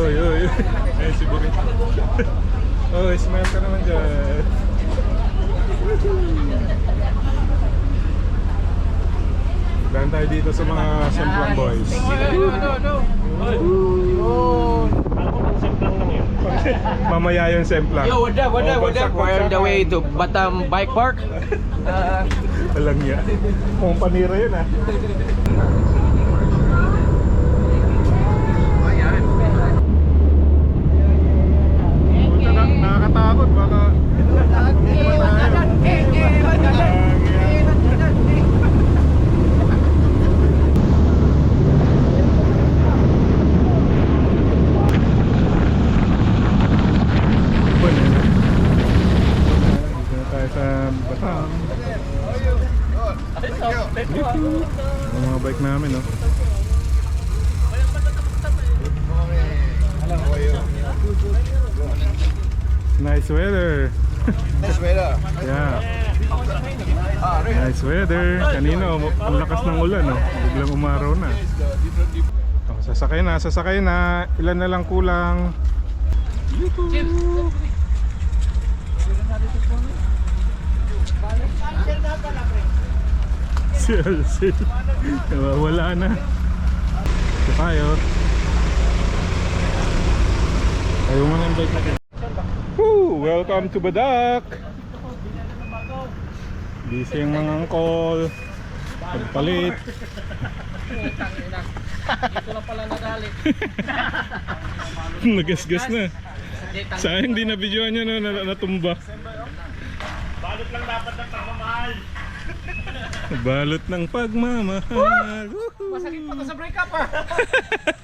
Uy, uy. Ayun si Burrito. Uy, smile ka naman dyan. Dahil tayo dito sa mga Semplang boys. Mamaya yung Semplang. Yo, what up? We're on the way to Batam Bike Park. Alam niya. Kung panira yun ah. Nakakatakot baka. Batam. Ang mga bike namin, no? Nice weather. Nice weather. Yeah. Nice weather. Kanina, ang lakas ng ulan, no? Biglang umaraw na. Oh, sasakay na. Ilan na lang kulang. Wala na. Ito tayo. Tayo mo ng bike natin. Woo! Welcome to Badak. Busy yung mga angkol. Pagpalit. Dito na pala nadali. Nagasgas na. Sayang di na videoan nyo na natumba. Balot lang dapat ng pagmamahal. Balot ng pagmamahal. Masakit pa to sa breakup ah.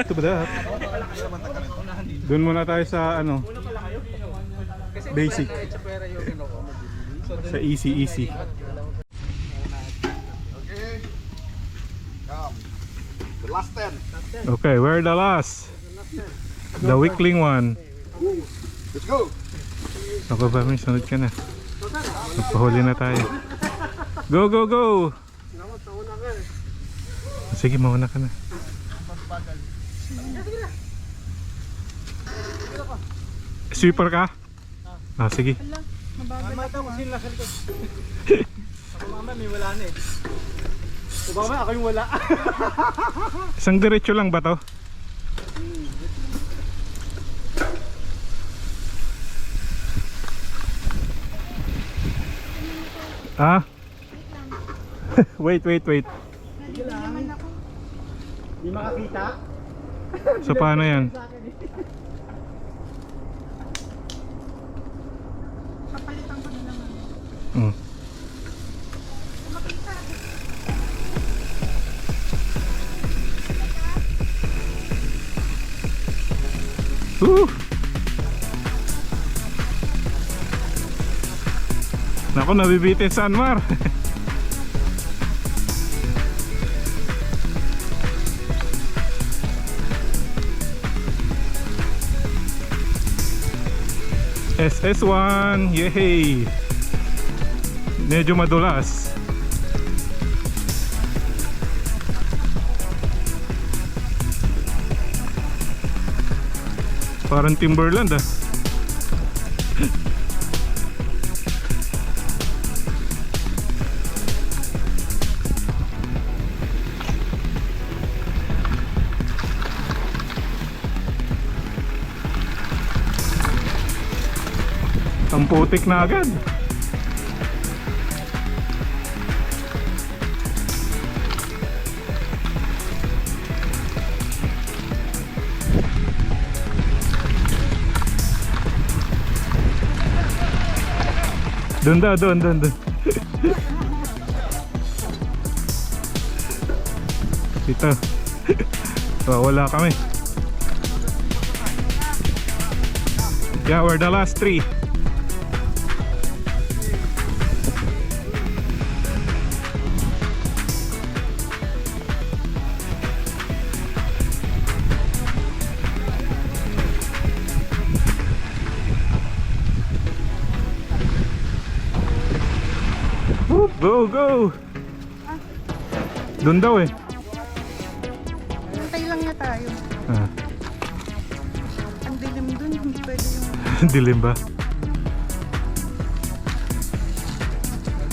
Ito Badak. Doon muna tayo sa ano, basic. Sa easy. Okay. Come. The last 10. Okay, we're the last. The weakling one. Let's go. Ako ba, may sunod ka na. Magpahuli na tayo. Go, go, go! Sige, mauna ka na. Sweeper ka? Ah, sige. Mata ko sila sa likod. Ako mama may wala na eh. So mama ako yung wala. Isang diretso lang ba to? Ah? Wait. Sige lang. Hindi makakita. So paano yan? Papalitan ko na naman. Hmm. Naku, nabibitin sa Anmar. SS1, yehey! Medyo madulas. Parang Timberland ah. Ang putik na agad. Doon. Dito. Wala kami. Yeah, we're the last three. Go! Doon daw eh. Patay lang niya tayo. Ah. Dilim ba?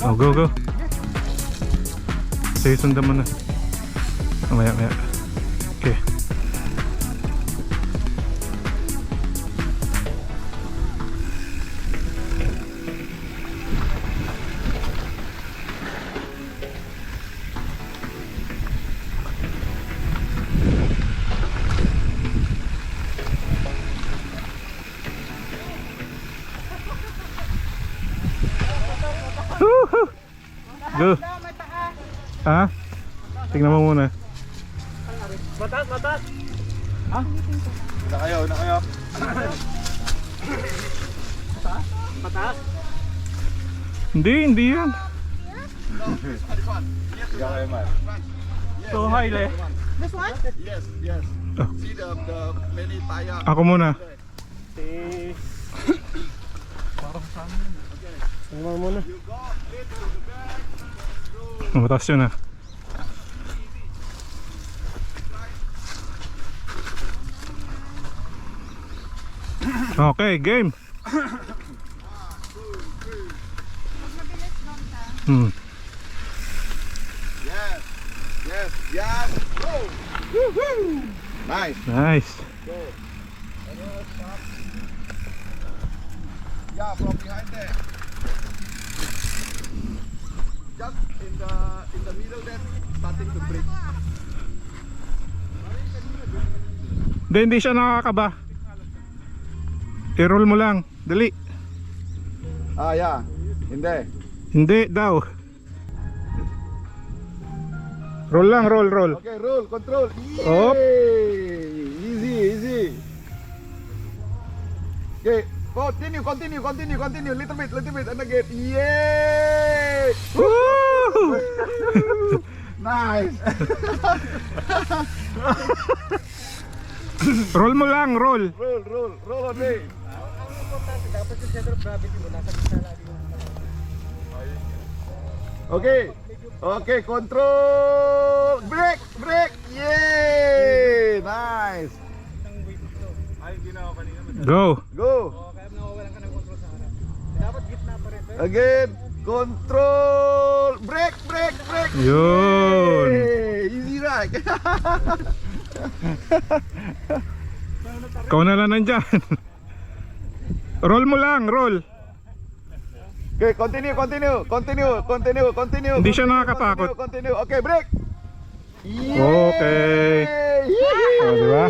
Oh, go, go. Sige, sundan mo na. Maya. Okay. Woohoo! Go. Ha? Tingnan mo muna. Matas, matas. Una kayo, una kayo. Matas. Hindi yan. Tiga kayo, man. So high le. This one? Yes, yes. Oh. See the many tire. Ako muna. Tingnan mo na. Mataas yun ah. Okay, game. Yes, yes, yes. Go. Woohoo! Nice. Nice. Yeah, from behind there. Just in the middle there, starting to break. Hindi siya nakakaba. I-roll mo lang. Dali. Ah, yeah. Hindi. Hindi daw. Roll lang, roll. Okay, roll, control. Op. Yay! Easy, easy. Okay, continue. Little bit, and again. Yay! Woo! Nice. Roll mo lang, roll. roll on me. Dapat yung center of gravity mo nasa gitna lagi. Okay, control. Break. Yay! Nice. Go. Go. Kaya nawawalan ka ng control sa harap. Dapat gitna pa rin. Again, control. Break. Yun. Yay! Easy right. Ikaw na lang nandyan. Roll mo lang, roll. Okay, continue. Hindi siya nakakatakot. Continue. Okay, break. Okay. Yay! Oh, diba?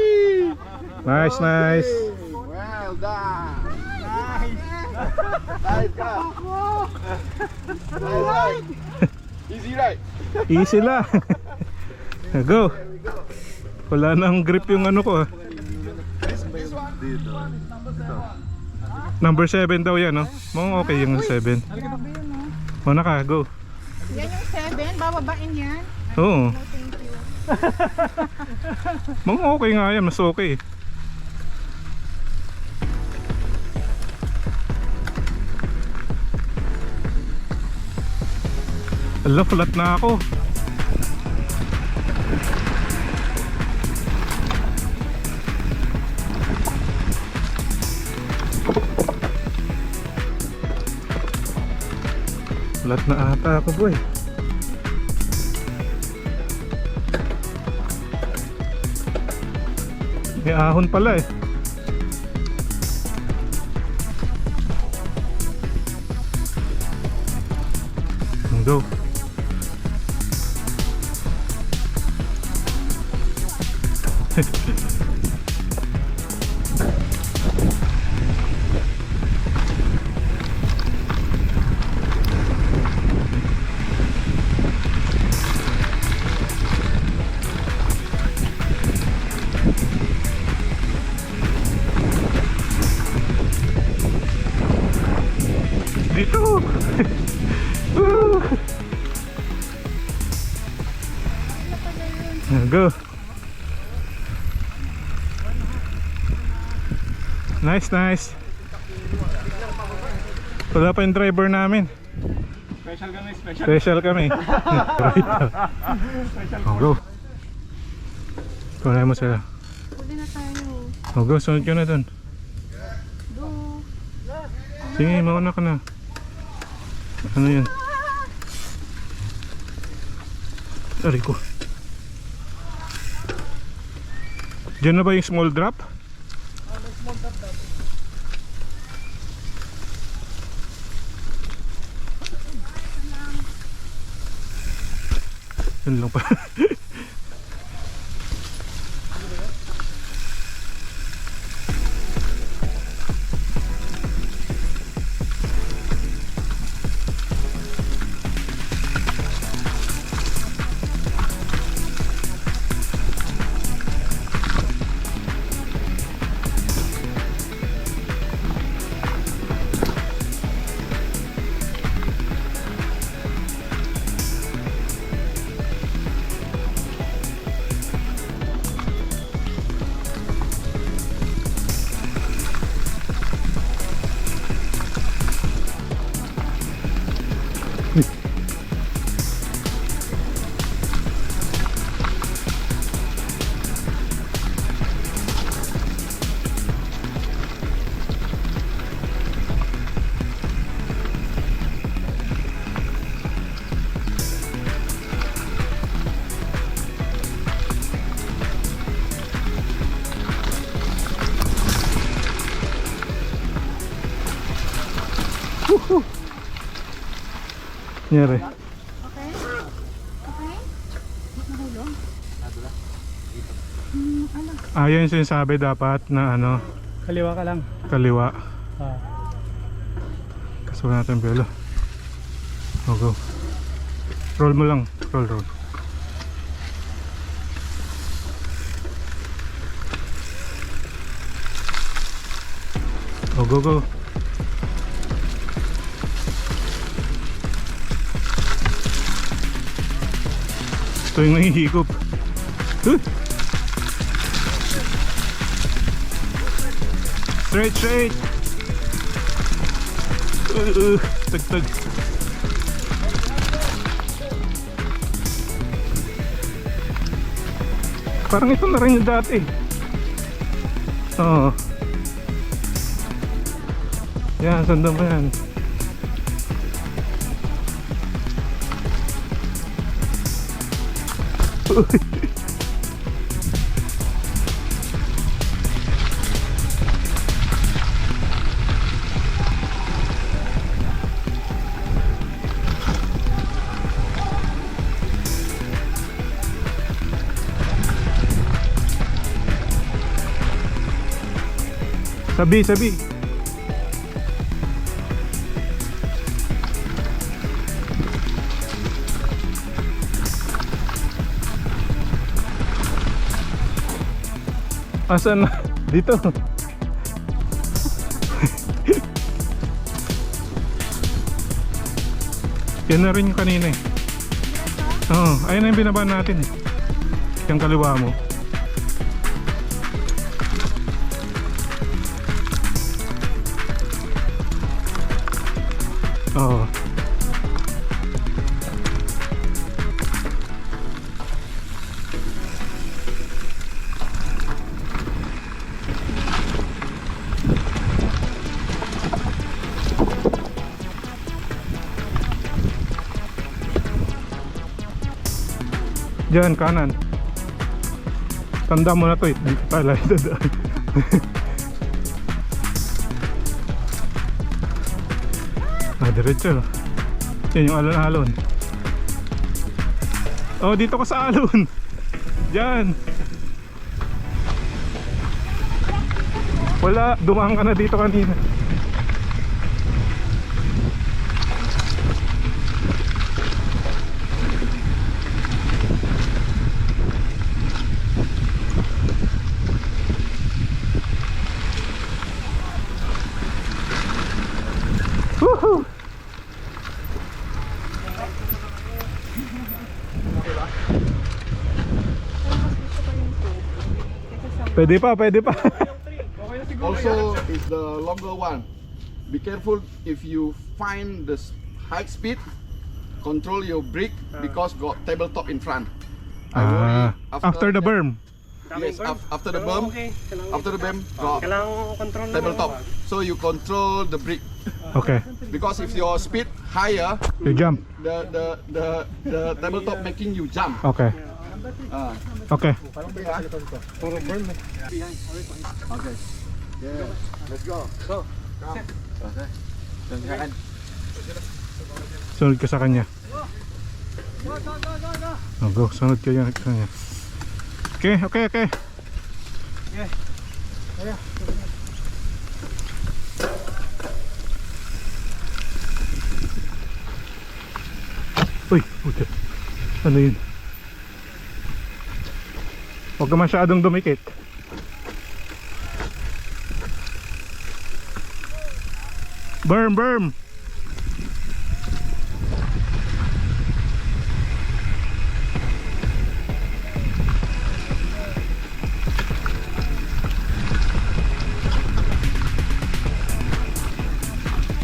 Nice. Well done. Nice ka. Nice right. Easy right. Easy lang. Go. Wala nang grip yung ano ko ah. Number 7 daw yan, no? Mukhang okay yung 7. Grabe yun, no? Muna ka, go. Yan yung 7, bababain yan. Oo. No, thank you. Mukhang okay nga yan, mas okay. Ala, flat na ako. Flat na ata ako, boy. May ahon pala eh. Go. Dito. Go. Nice. Wala pa yung driver namin. Special kami. Oh, go. Tunay mo sila. Huli na tayo. Oh, go. Sunod ka na dun. Go. Sige, mauna ka na. Ano yan? Aray ko. Diyan na ba yung small drop? Yan lang pa. Nyari. Okay? Okay? Nahulog? Ayun yung sinasabi dapat na ano, Kaliwa ka lang. kaliwa. Ah. Kaso natin belo. Oh, go. Roll mo lang. Roll. Oh, go. Ito yung nahihigop. Straight. Tag. Parang ito na rin yung dati. Oo. Yan, sundan mo yan. Sabi. Asan na? Dito. Yan na rin yung kanina eh. Oo, ayun na yung binaba natin eh. Yung kaliwa mo. Oo. Diyan, kanan. Tanda mo na to eh. Dito pala ito daan. Diretso. Yan yung alon-alon. Oh, dito ka sa alon. Diyan. Wala, dumaan ka na dito kanina. Woohoo! Pwede pa. Also, is the longer one. Be careful if you find the high speed. Control your brake because got tabletop in front. I worry After the berm. Yes, after the berm, after the berm, drop Kailangan control na tabletop. So you control the brake Okay. because if your speed higher, You jump. the tabletop making you jump. Okay. Okay. Okay. Yeah. Let's go. Go. Sunod ka sa kanya. Oh, go. Sunod ka yan sa kanya. Okay, okay, okay. Uy, puti. Ano yun? Huwag ka masyadong dumikit. Berm, berm.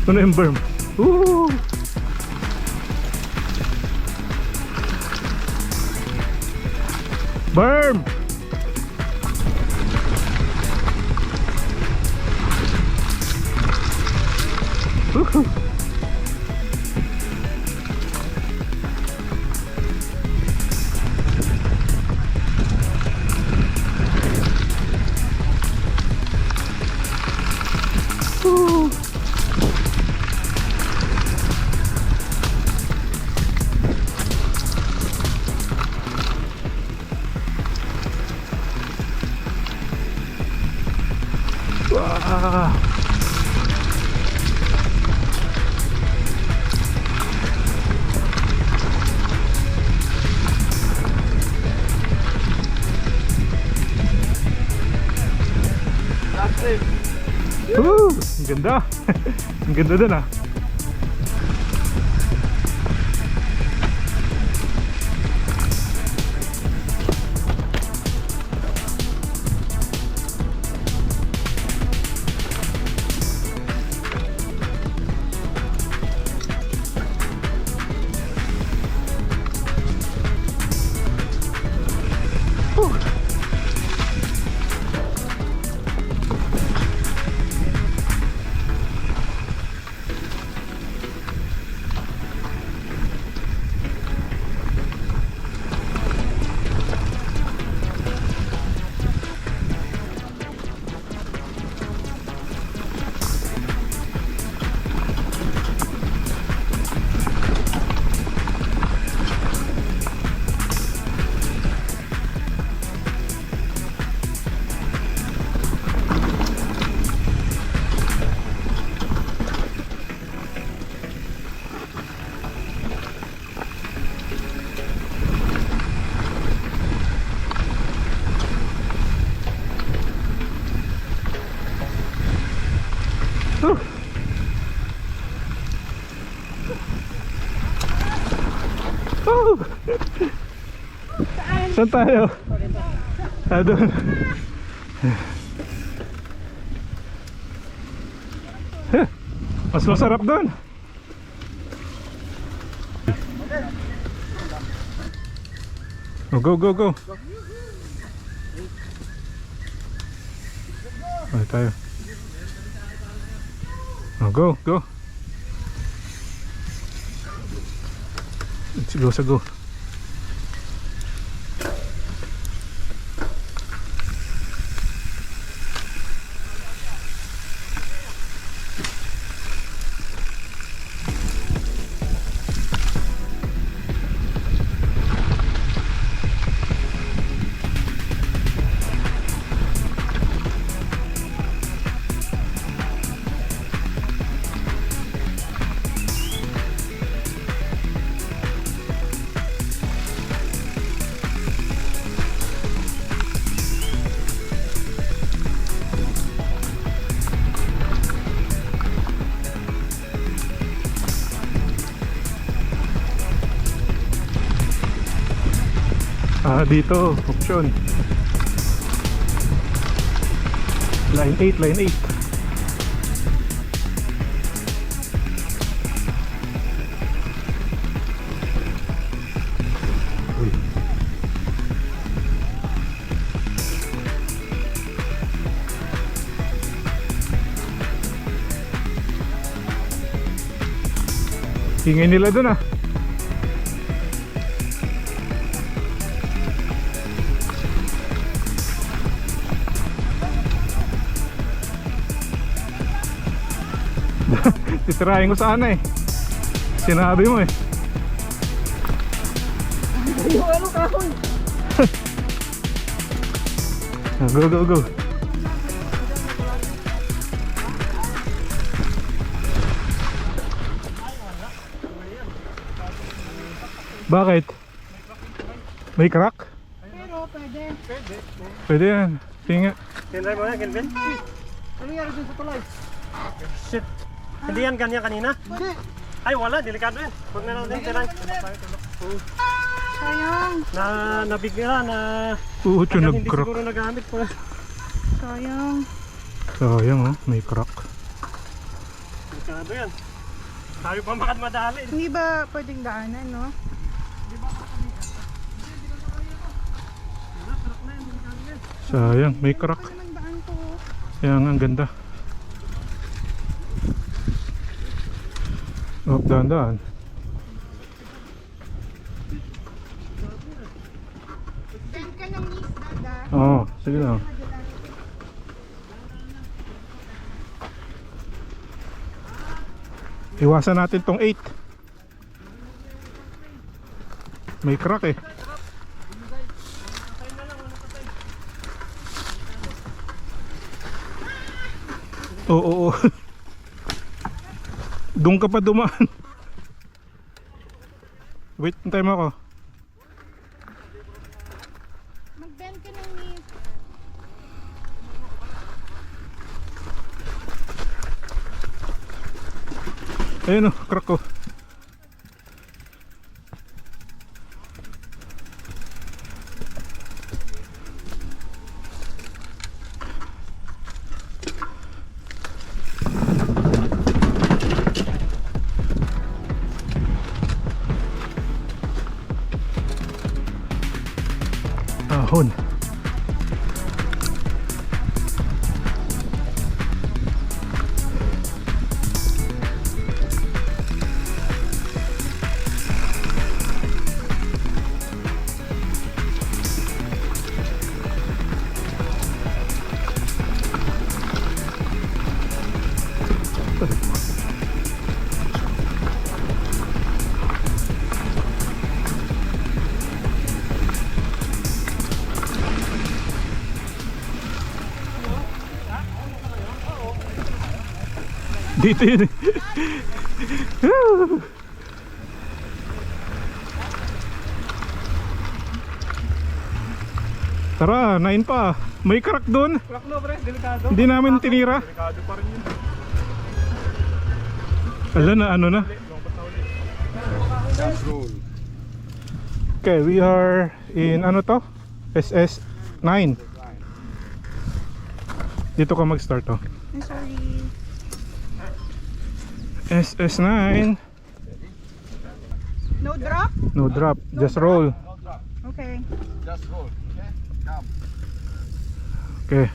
Ano yung berm? Woo! Berm! Woohoo! Woo! Wow. Woo! Ang ganda. Ang ganda dun ah. Oh! Saan tayo? Ah, doon. Mas masarap doon. Oh, go, go, go. Ay, tayo. Oh, go, go. Let's go, go. Ah, dito, option. Line 8, line 8. Uy. Ingay nila dun ah. Titirahin ko sana eh. Sinabi mo eh. Go, go, go. Bakit? May crack? Pero pwede. Pwede yan. Tinga. Tinry mo na, Kelvin. Ano nangyari dun sa tulay? Shit. Hindi yan ganyan kanina? Hindi. Ay, wala. Delikado yan. Huwag na natin tinry. Sayang. Nabigla, Uut yung hindi nag-crack. siguro nagamit po. Sayang. Sayang oh, may crack. Delikado yan. Tayo pa makadmadali. Hindi ba pwedeng daanan, no? Sayang, may crack. Ano naman daan to? Kaya nga, ang ganda. Oh, dahan-dahan. Bend ka ng knees, Dada. Oo, sige na. Iwasan natin tong 8. May crack eh. Oo. Doon ka pa dumaan. Wait, hintay mo ako. Mag-bend ka ng knees. Ayun oh, crack ko. Ahon. Dito yun eh. Tara, 9 pa. May crack doon. Crack no, pre. Delikado. Hindi namin tinira. Delikado pa rin yun. Ala na, ano na. Just roll. Okay, we are in ano to? SS9. Dito ka mag-start oh. I'm sorry. SS9. No drop? No drop, just roll. Okay. Just roll. Okay? Come. Okay.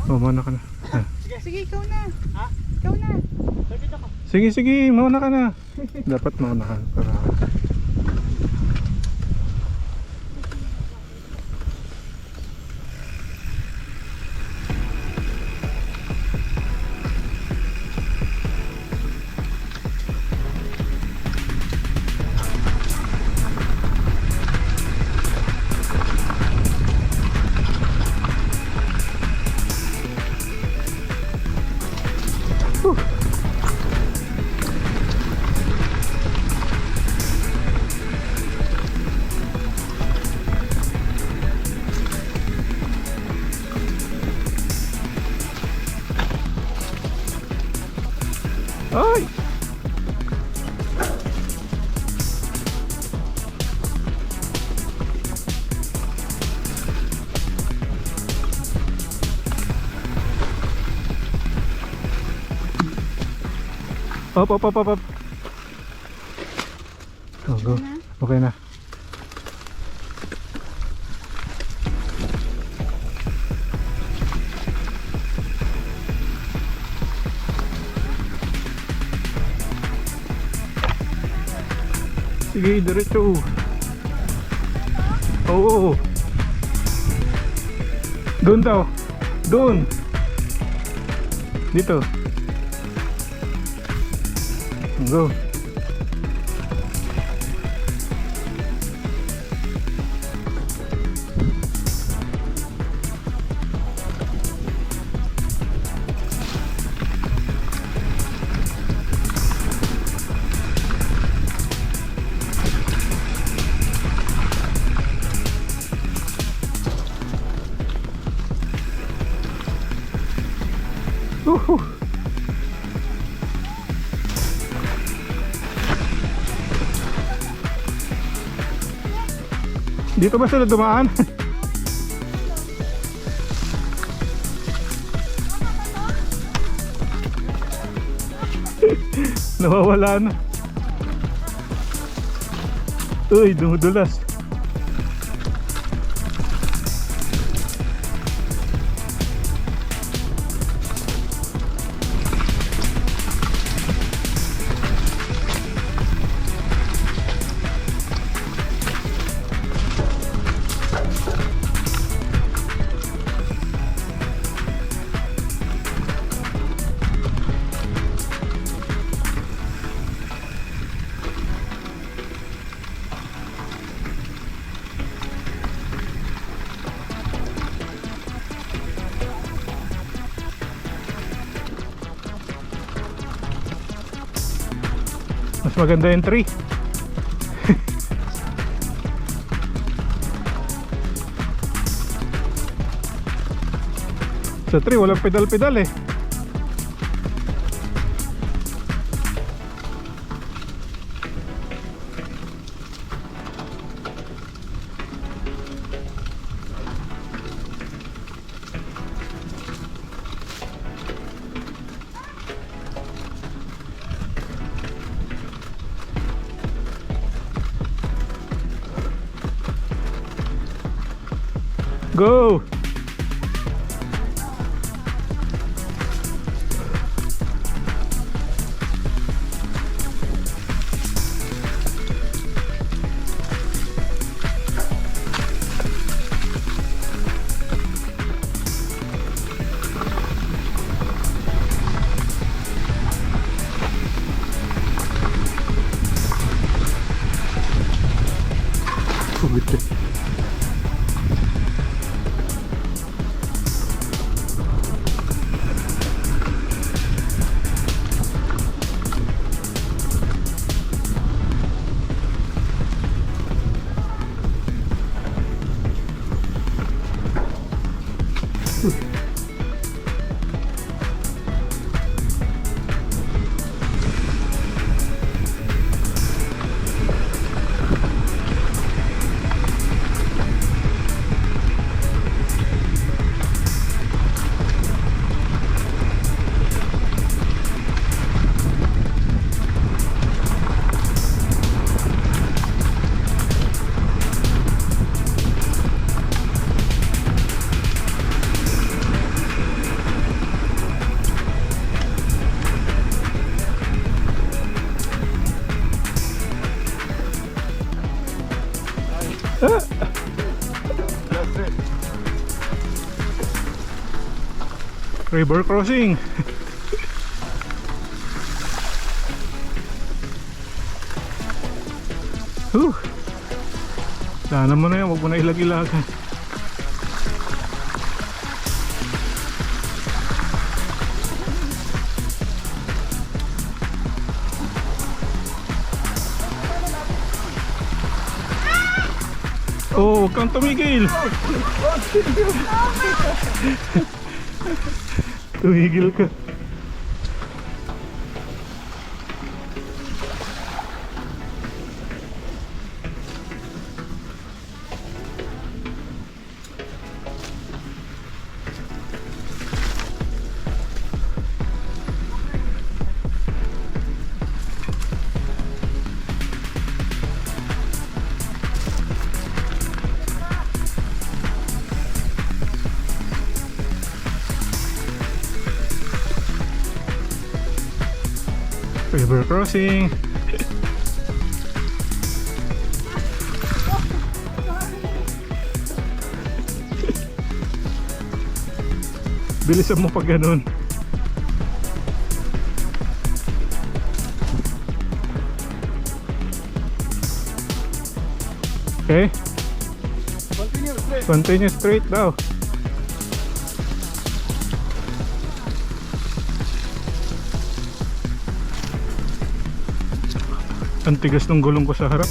Oh, mauna ka na. Ah. Sige, ikaw na. Ha? Ikaw na. Sige, sige, mauna ka na. Dapat mauna ka. Para... Ay! Up, up, up, up, up. Oh, go. Okay na. Sige, diretso. Oo. Doon daw. Doon. Dito. Go. Woohoo! Dito ba sila dumaan? Nawawala na. Uy, dumudulas. Mas maganda yung tree. Sa tree walang pedal-pedal eh. Go! River crossing. Sana mo na yan, huwag mo na ilag-ilagan. Oh, huwag kang tumigil. Tumigil ka. River crossing. Bilisan mo pag ganun. Okay? Continue straight daw. Ang tigas ng gulong ko sa harap.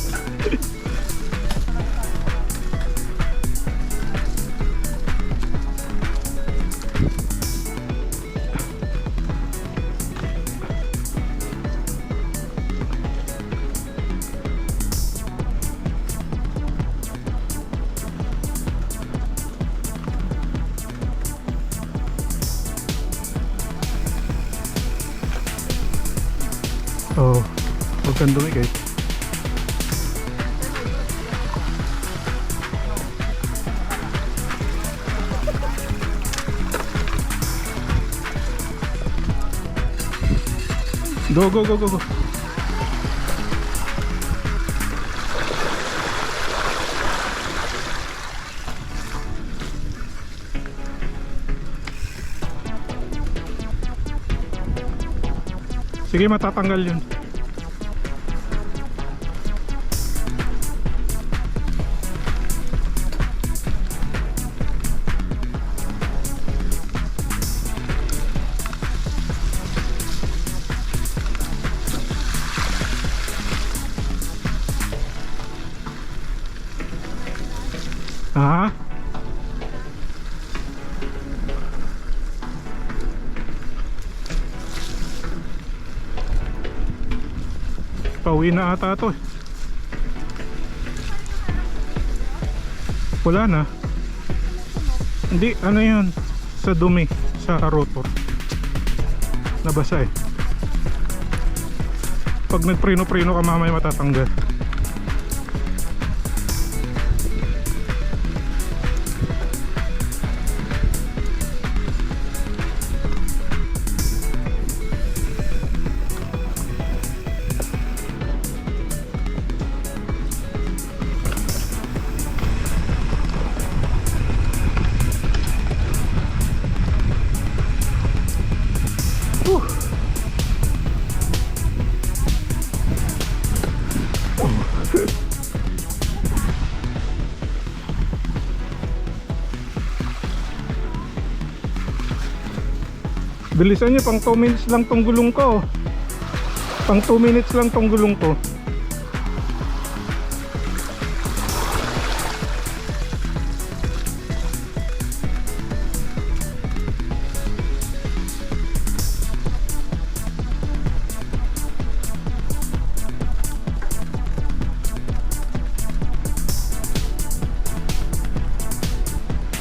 Oh, huwag kang dumikit. Go, go, go, go, go. Sige, matatanggal yun. Ah? Pauwi na ata to. Wala na. Hindi, ano yun? Sa dumi, sa rotor. Nabasa eh. Pag nagprino-prino ka mamaya matatanggal. Bilisan nyo, pang 2 minutes lang tong gulong ko. Pang 2 minutes lang tong gulong ko.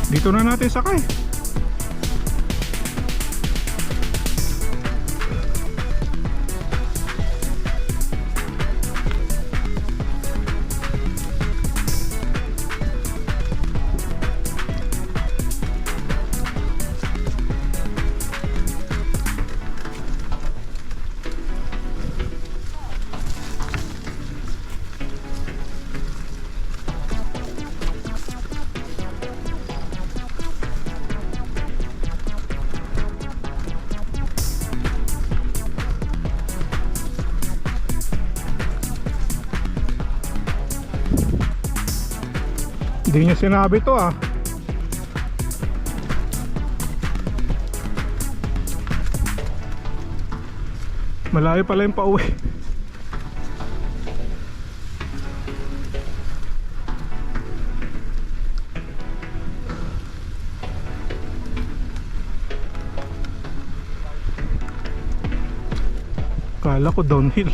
Dito na natin sakay. Hindi niya sinabi to ah. Malayo pala yung pauwi. Kala ko downhill.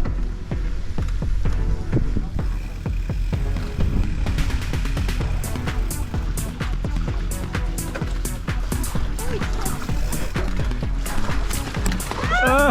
Ah!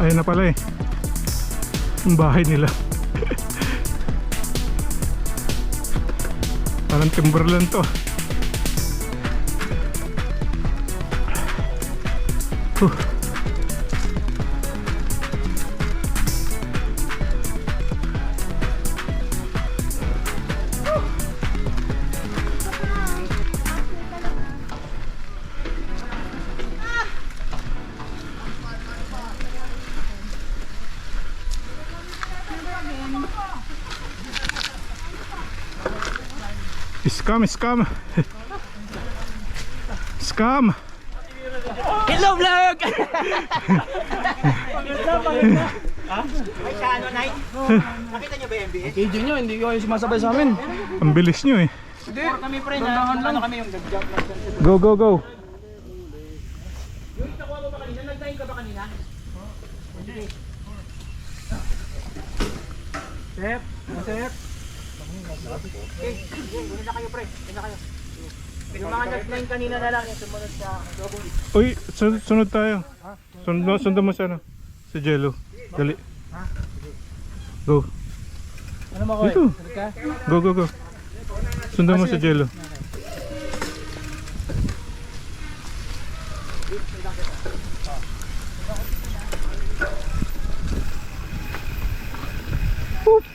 Ayun na pala eh. Yung bahay nila. Parang Timberland to. Scam, scam. Scam. Hello vlog! Ay, sa ano, Night? Nakita niyo ba yung NBA? Video nyo, hindi kayo sumasabay sa amin. Ang bilis nyo eh. Hindi, Kami pre na, ano kami yung nag-jump lang. Go, go, go. Yung nakuha mo ba kanina? Nag-time ka ba kanina? Hindi. Sir, sir. Okay, guna na kayo pre. Guna kayo. Yung mga nag-time kanina na lang yung sumunod sa double. Uy, sunod tayo. Sunod mo sa ano? Sa Jello. Dali. Go. Ano mo ko Dito. Go, go, go. Sundan mo sa Jello. Oop.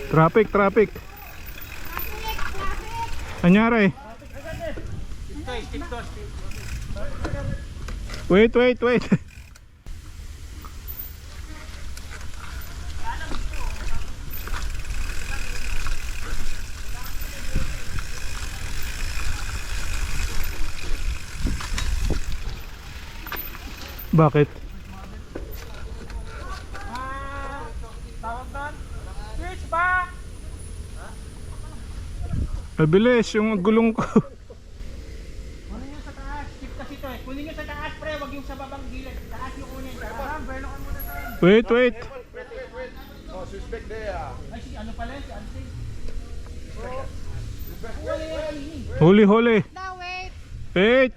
Traffic, traffic. Anyari? Wait, wait, wait. Bakit? Switch back! Mabilis yung gulong ko. Kunin nyo sa taas. Skip kasi ito eh. Kunin nyo sa taas pre. Wag yung sa babang gilid. Taas yung kunin. Berlokan muna tayo. Wait, wait. Oh, suspect there. Ay, si ano pala? Si Ansi. Huli, huli. Now, wait. Wait.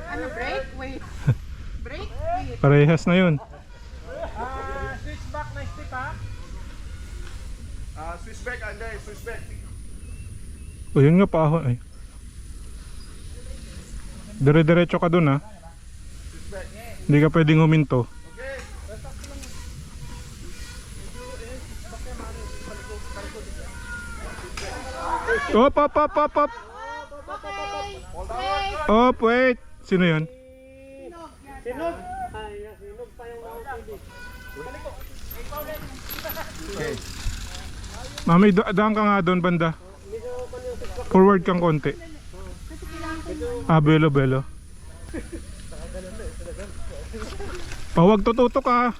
Ano, break? Wait. Break? Wait. Parehas na yun. Switch back na stick ha. Suspect, Anday, suspect. O yun nga pa ako. Ay. Dire-diretso ka dun ha. Hindi ka pwedeng huminto. Op, op, op, op, op. Op, wait. Sino yun? Sinog. Ay, sinog pa yung mga Mami, daan ka nga doon banda. Forward kang konti. Ah, belo, belo. Huwag tututok ka.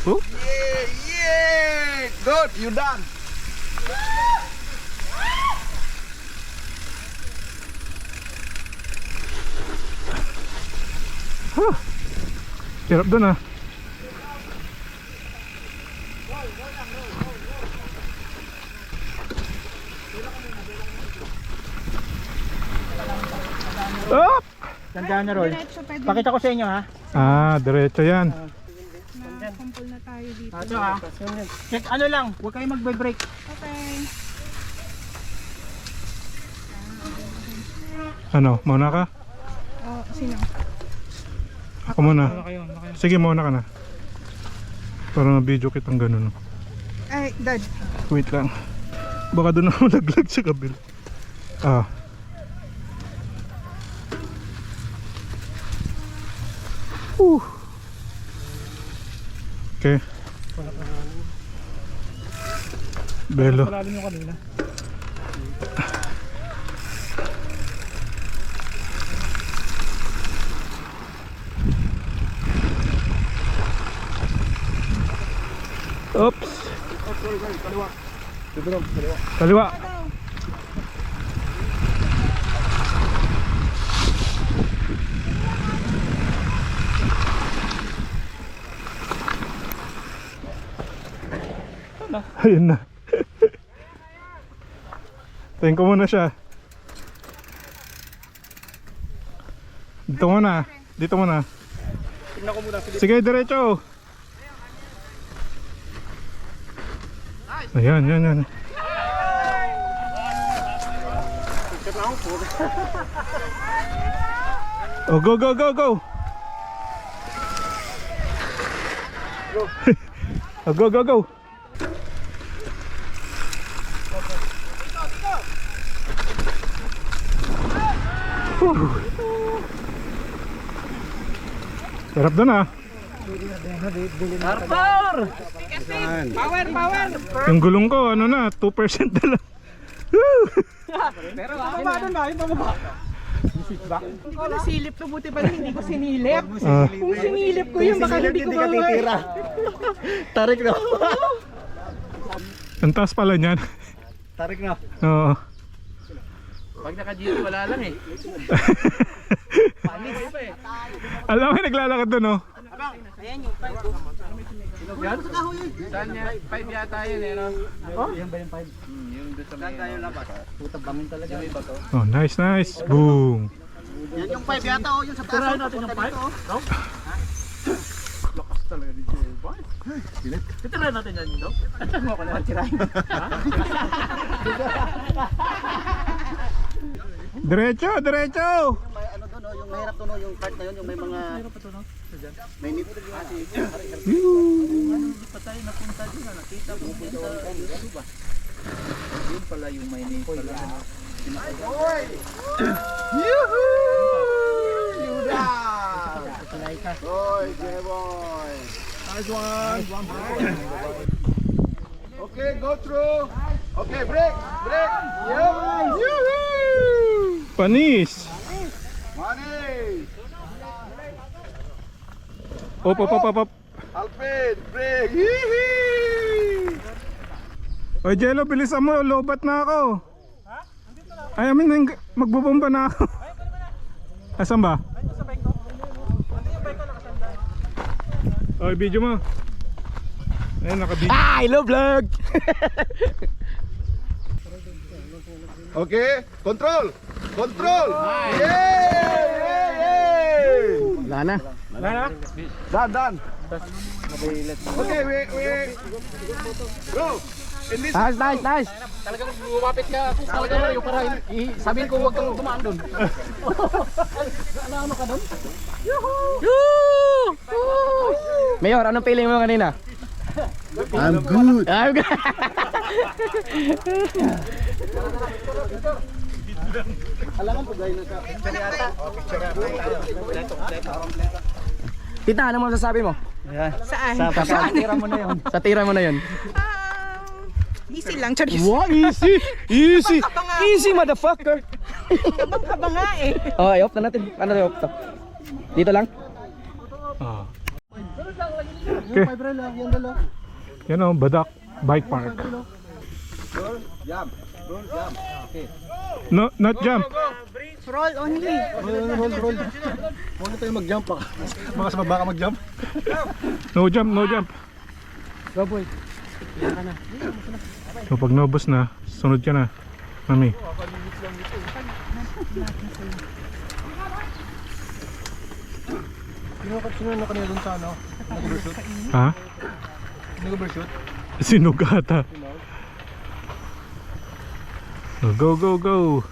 Oh? Yeah, yeah. Good, you done. Huh. Hirap doon ah. Up! Tandaan na Roy. Diretso, pwede Pakita ko sa inyo ha. Ah, diretso yan. na kumpul na tayo dito. Ito ha. Check ano lang. Huwag kayong magbe-break. Okay. Ano, mauna ka? Oh, sino? Ako muna. Sige, mauna ka na. Para na-video kitang ganun. Ay, Dad. Wait lang. Baka doon ako laglag sa kabila. Ah. Okay. Belo. Malalim yung kanina. Oops. Kaliwa. Ayun na. Tingin ko muna siya. Dito muna. Dito muna. Tingnan ko muna. Sige, diretso. Ayan, yan, yan. Oh, go, go, go, go. Oh, go, go, go. Sarap doon ah. Power, power! Yung gulong ko, ano na, 2% na lang. Woo! Pero baba doon ba? Yung baba. Hindi ko nasilip to, buti pala hindi ko sinilip. Ah, Kung sinilip ko yun, baka hindi ko titira. Tarik na. ang taas pala niyan. Tarik na. Oo. Pag naka-GT wala lang eh. Alam mo, naglalakad doon, oh. Ayan yung 5. Saan niya? 5 yata yun eh, no? Yan ba yung 5? Yung doon sa may... Puta bangin talaga. Yung iba to. Oh, nice, nice. Boom. Yan yung 5 yata oh, yung sa taas. Tirahan natin yung 5? No? Lakas talaga ni Jay. Tirahan natin yan, no? Mo ko na tirahin. Diretso, diretso. May ano doon, yung mahirap doon, yung part na yun, yung may mga may nip kasi patay na punta din na nakita mo sa YouTube ah. Yun pala yung may nip pala. Yuhu! Yuda! Oy, J-boy! Nice one! Okay, go through! Okay, break! Break! Yup! Yuhu! Panis. Money! Op, op, op, op, op. Alfred, break! Hihi! Oy, Jello, bilisan mo. Lobat na ako. Ay, amin, magbubomba na ako. Asan ba? Oy, video mo. Ayun, naka-video. Ah! Hello vlog! Okay, control! Control! Yay! Yay! Yay! Wala na. Done, done. Okay, we go. In this Nice, nice, nice. Talagang lumapit ka. Talagang layo para sabihin ko huwag kang dumaan doon. Ano ka doon? Yoo! Mayor, anong feeling mo kanina? I'm good. I'm good. Tita, ano mo sasabi mo? Saan? Sa tira mo na yun. Sa tira mo na yun. Easy lang, charis. Wow, easy! Easy! Easy, motherfucker! Kabang ka ba nga eh. Oh, i-off na natin. Ano i-off to? Dito lang? Ah. Okay. Yan o, Badak Bike Park. Jump. Roll, jump. Okay. No, not jump. Roll only. Roll. Huwag na tayo mag-jump pa. Baka sa baba ka mag-jump. No jump, no jump. Go boy. So pag naubos na, sunod ka na. Mami. Sino na kanina dun sa ano? Nag-overshoot? Ha? Nag-overshoot? Sinugata. Oh, go, go, go.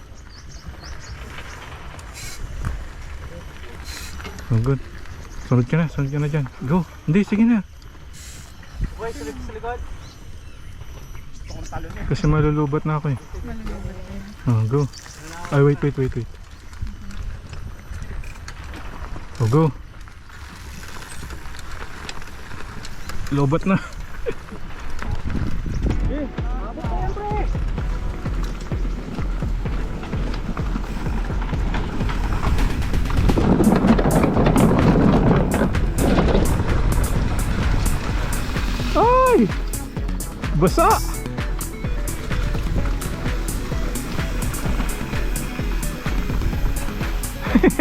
Oh, good. Sunod ka na dyan. Go. Hindi, sige na. Boy, sa likod. Kasi malulubat na ako eh. Oh, go. Ay, wait. Oh, go. Lobat na. Ay! Basa!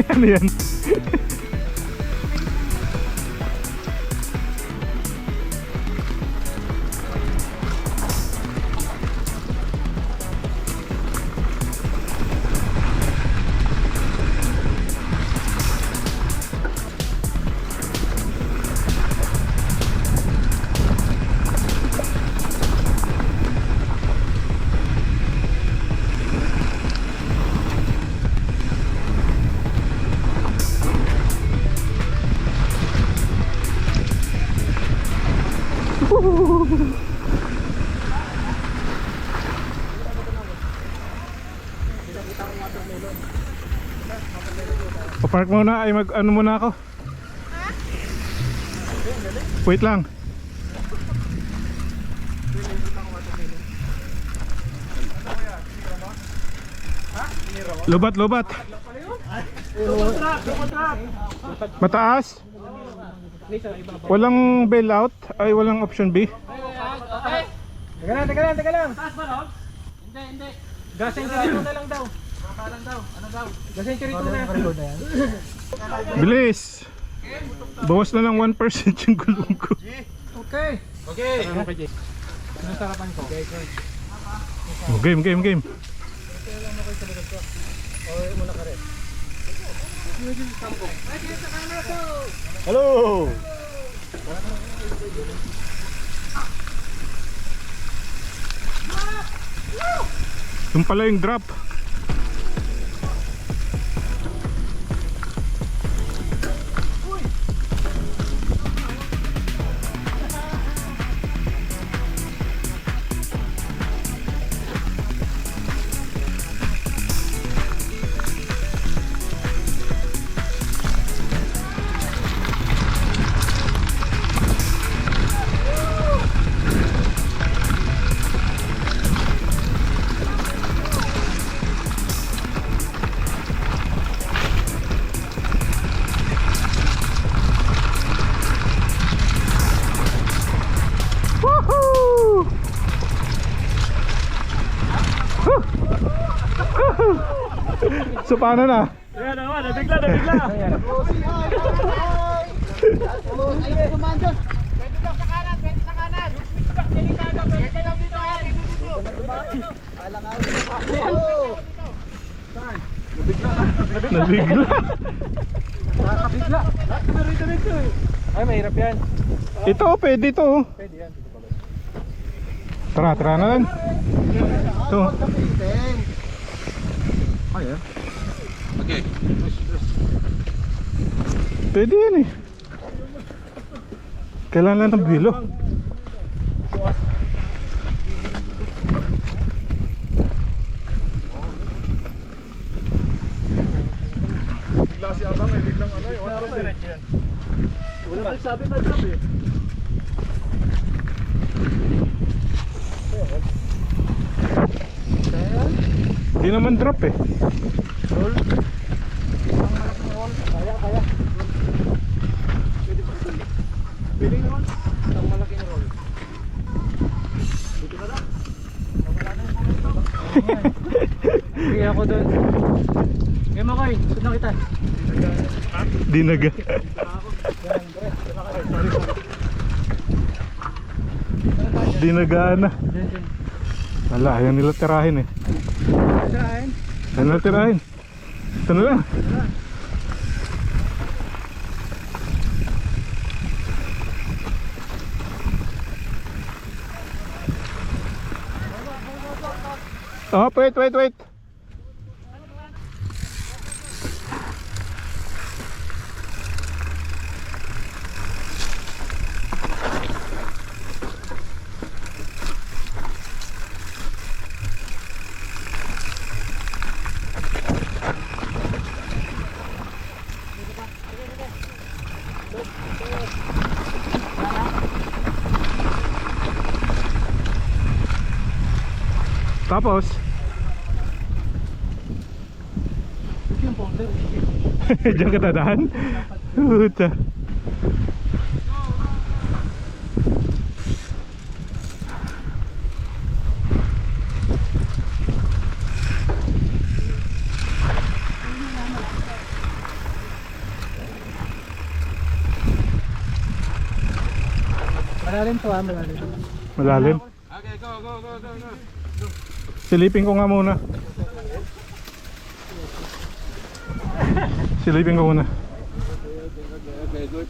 Ano yan? Papark muna, ay mag ano muna ako. Wait lang. Lobat, lobat. Mataas? Walang bailout? Ay, walang option B? Teka lang. Taas ba, Rob? Hindi. Gas century 2 na lang daw. Ano daw? Gas century 2 na yan. Bilis! Bawas na lang 1% yung gulong ko. Okay. Ano sarapan ko? Oh, game. Hello. Yung pala yung drop. Woohoo! So paano na? Ayan naman, nabigla. Nabigla. Nakakabigla. Ay, mahirap yan. Ito, pwede to. Pwede yan. Tara na lang. Ito. Okay. Pwede yan eh. Kailangan lang ng bilo. Bigla si Abang ay biglang ano eh. Wala kang sabi na drop eh. Hindi naman drop eh. Kaya. Piling roll. Ang malaking roll. Dito ka na. Sige ako doon. Game ako eh. Sunod na kita. Dinaga. Dinagaan na. Wala, ayaw nila tirahin eh. Ayaw nila tirahin. Ito na lang. Oh, wait. Tapos diyan ka dadaan. Puta. Malalim to malalim. Malalim. Okay, go. Silipin ko nga muna. Silipin ko muna. Okay, good.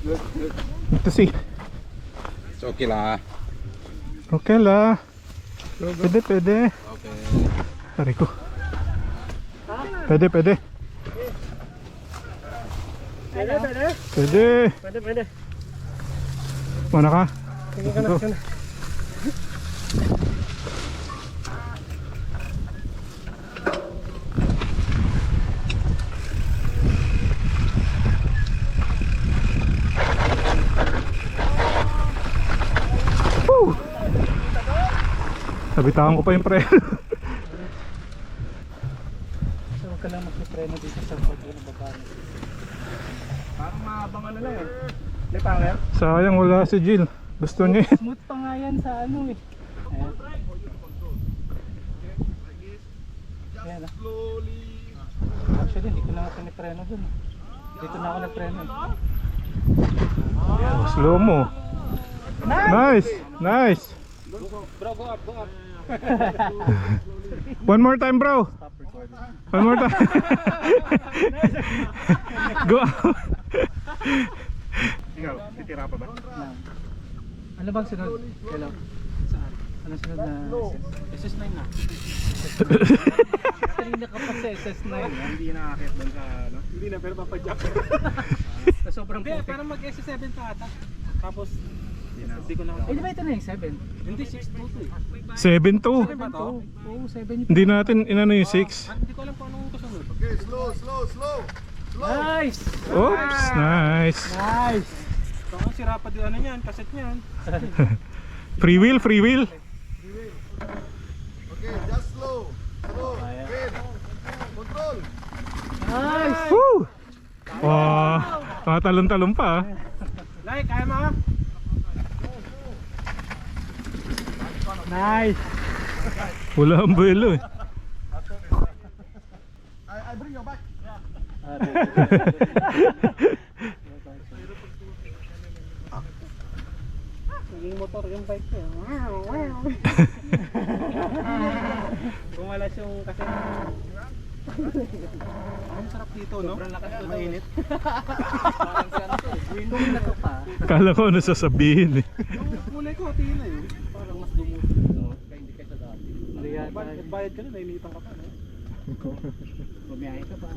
Ito si. It's okay lah. Okay lah. Pwede. Okay. Tari ko. Pwede. Pwede. Pwede. Pwede. Mana ka? Tingin ka na. Woo! Nabitawan ko pa yung preno. So, huwag ka lang magpipreno dito sa pag-baba. Parang maabang lang eh. Di panger? Sayang wala si Jill. Gusto niya yun. Smooth pa nga yan sa ano eh. Ayan. Ayan ah. Actually, hindi ko na ako pinipreno dun. Dito na ako nagpreno eh. Slow mo. Nice! Nice! Bro, go up, go up. One more time, bro. One more time. Go out. Ikaw, titira pa ba? Ano bang sunod? Hello? Saan? Ano sunod na SS9 na? Kanina ka pa sa SS9. Hindi nakakit doon sa ano. Hindi na, pero papadyak. Sobrang puti. Parang mag-SS7 pa ata. Tapos, hindi ko na. Eh, di ba ito na yung 7? Hindi, 622 eh. 7-2. Ba to? Oo, 7 Hindi natin inano yung 6. Hindi ko alam kung anong kasunod. Okay, slow. Nice! Oops, nice. Nice! Ito si Rapa di ano yan, kaset niyan. Free wheel, free wheel. Okay, just slow. Wait. Control. Nice! Woo! Wow, nakatalon-talon pa. Like, kaya mo? Nice! Wala ang buwelo eh. I bring you back. Yung motor, yung bike ko. Bumalas yung kasi. Ang sarap dito, no? Sobrang lakas to. Mainit. Parang siya to. Window na to pa. Kala ko ano sasabihin eh. Yung kulay ko, tingin na yun. Parang mas dumuti. Kaya hindi kayo sa dati. Bayad ka na, nainitan ka pa. Bumiyahe ka pa.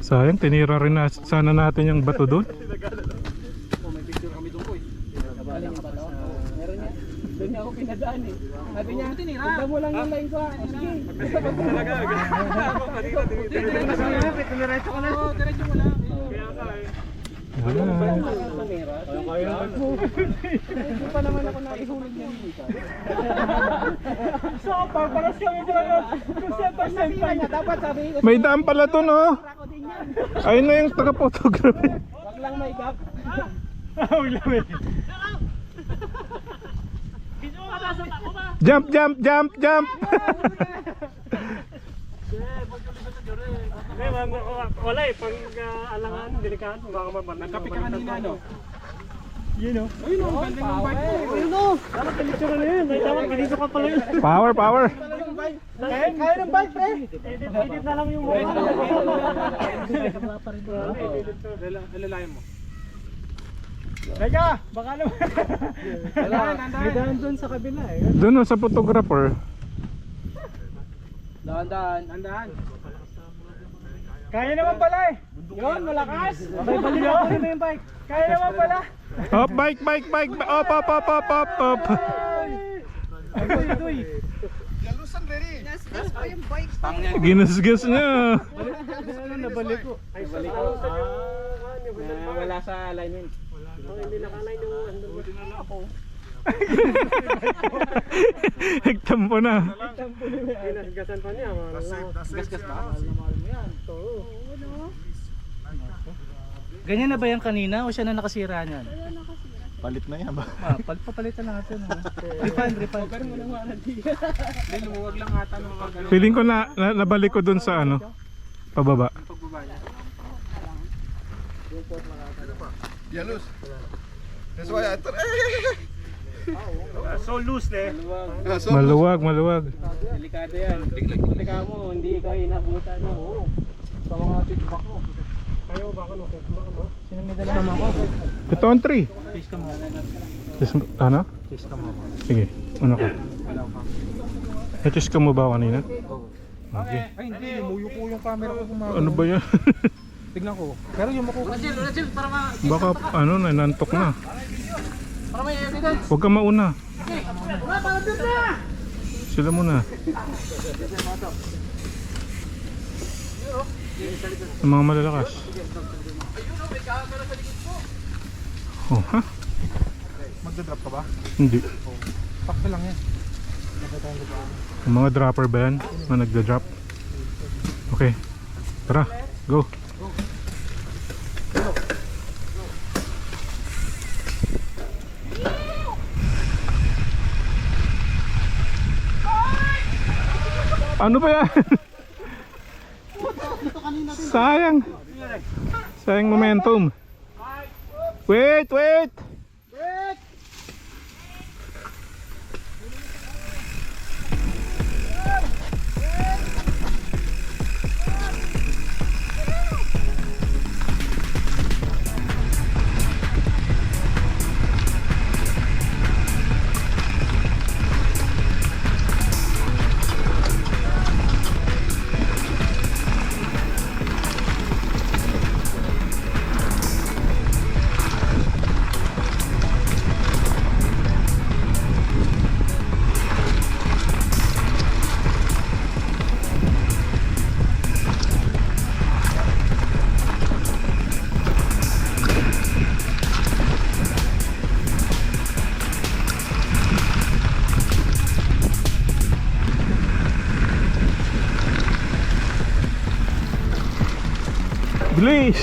Sayang, tinira rin na sana natin yung bato doon. May picture kami doon ko eh. Nabalang ka pa sa... Meron niya. Doon niya ako pinadaan eh. Sabi niya, punta mo lang yung line ko. Sige. Talaga. Diretso ka na. Oo, diretso mo lang. Kaya ka eh. Hindi pa naman ako naihulog niya. So, pagpalas kami dyan. Dapat sabi ko. May daan pala to, no? Ayun na yung taga-photography. Wag lang may gap. Jump, jump, jump, jump! Wala eh, pag alangan, delikado, baka mabanan. Nagkapi ka kanina, no? Yun o. Ayun o, ang galing ng bike ko. Ayun o! Dapat pinicture na yun, ay dapat ganito ka pala yun. Power, power! Kaya ng bike, pre! Edit na lang yung mga. Alalayan mo. Teka, baka naman. May daan doon sa kabila eh. Doon no, sa photographer. Dahan. Kaya naman pala eh. Yun, malakas! May balik ako na yung bike. Kaya naman pala. Up, bike, bike, bike! Up, up, up, up, up, up! Adoy. Ginusgas niya. Nabalik ko. Ay, balik ko. Wala sa alignment. Hindi nakaline yung ano na ako. Nagtampo na. Ginasgasan pa niya. Gasgas ba? Ganyan na ba yan kanina o siya na nakasira niyan? Palit na yan ba? Papalitan natin. Refund. Pero mo nang warranty. Hindi, lumuwag lang ata ng pag-ano. Feeling ko na nabalik ko dun sa ano, pababa. Pagbaba niya. Yeah, loose. That's why I thought. So loose eh. Maluwag, maluwag. Delikado yan. Delikado mo, hindi ka inabutan mo. Sa mga feedback mo. Ayaw baka no. Sino may dala naman ko? Ito on 3. Chase ka mo. Ano? Chase ka mo. Sige, ano ka? Wala ka. Na-chase ka mo ba kanina? Okay. Ay hindi, lumuyo ko yung camera ko kumakain. Ano ba yan? Tignan ko. Pero yung makuha. Baka ano, nanantok na. Para may evidence. Huwag ka mauna. Sila muna. Ang mga malalakas. Oh, ha? Magdadrop ka ba? Hindi. Pakto lang yan. Ang mga dropper ba yan? Mga nagda-drop? Okay. Tara, go. Ano ba yan? Sayang. Sayang momentum. Wait, wait. Bilis!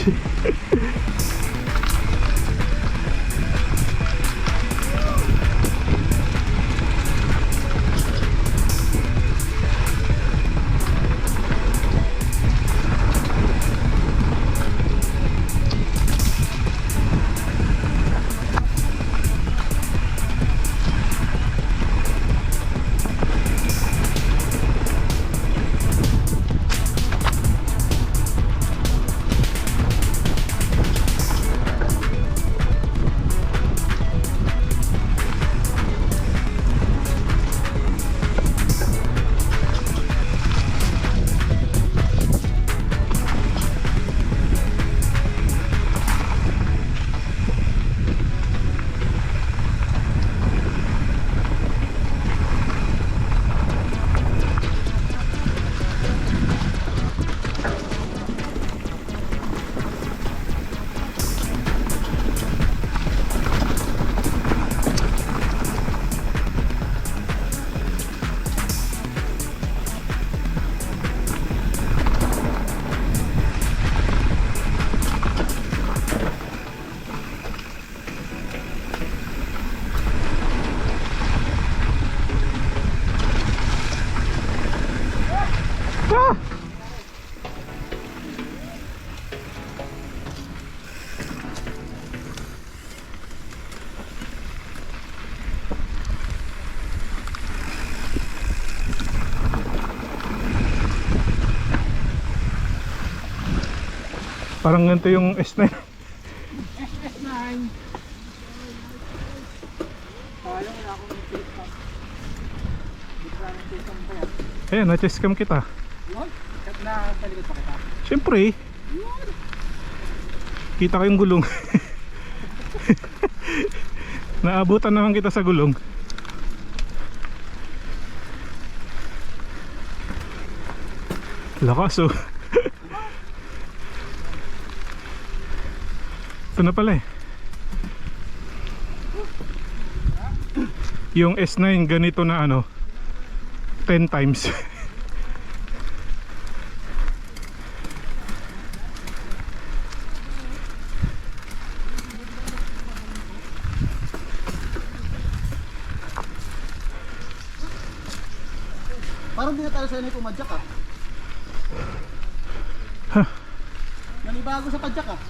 Parang ganito yung S9. Ayan, na-chest cam kita. Nasa likod pa kita. Siyempre. Kita ko yung gulong. Naabutan naman kita sa gulong. Lakas oh. Ito na pala eh. Yung S9 ganito na ano 10 times. Parang di na tayo sa'yo na pumadyak ah. Huh. Nanibago sa padyak ah.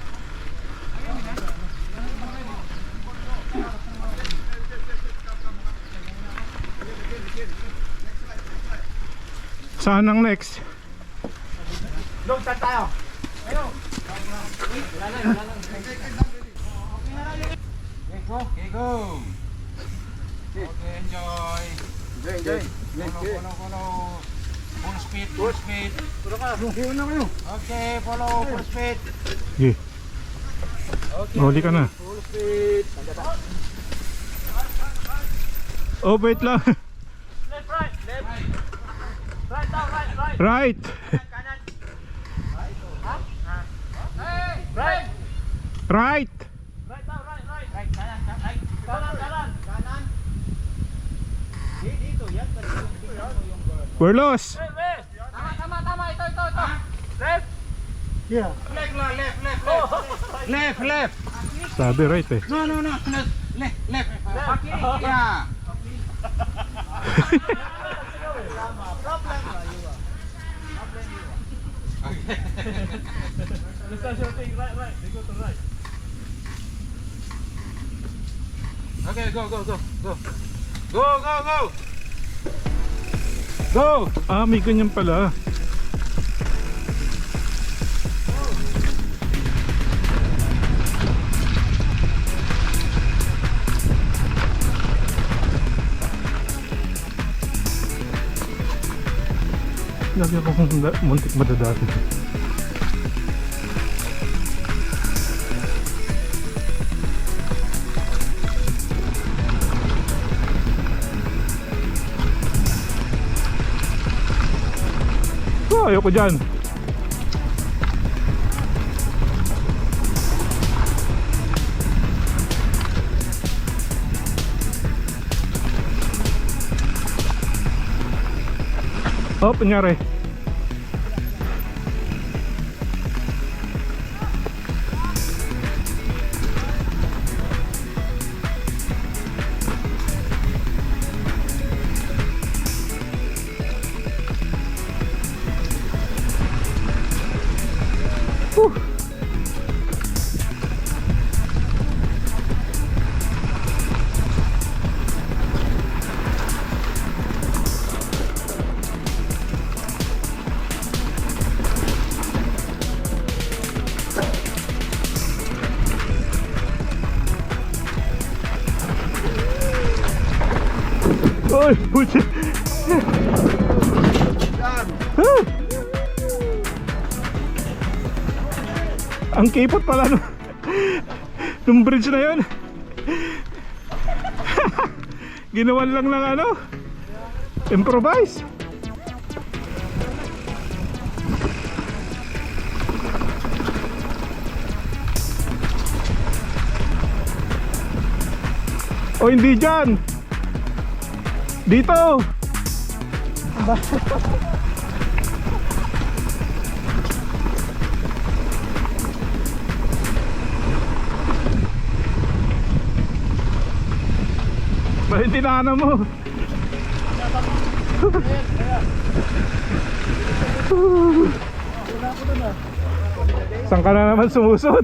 Saan ang next? Dog, saan tayo? Ayun. Okay, go. Okay, enjoy. Enjoy. Follow. Full speed, full speed. Yun na kayo. Okay, follow, full speed. Sige. Huli ka na. Full speed. Oh, wait lang. Left, right, left. Right down, right, right. Right. Kanan. Right. Right. Right down, right, right. Right, kanan, right. Kanan, kanan. Kanan. Dito, yan. We're lost. Left, left. Tama. Ito. Left. Left. Sabi right eh. No. Left. Yeah. Okay, go. Go! Ah, may ganyan pala. Lagi akong muntik madadati. Oh, ayoko dyan. Oh, nangyari. Oy, puti. Ang kipot pala nung bridge na yun. Ginawan lang ng ano, improvise. O hindi dyan. Dito. Bakit tinahanan mo? Saan ka na naman sumusot?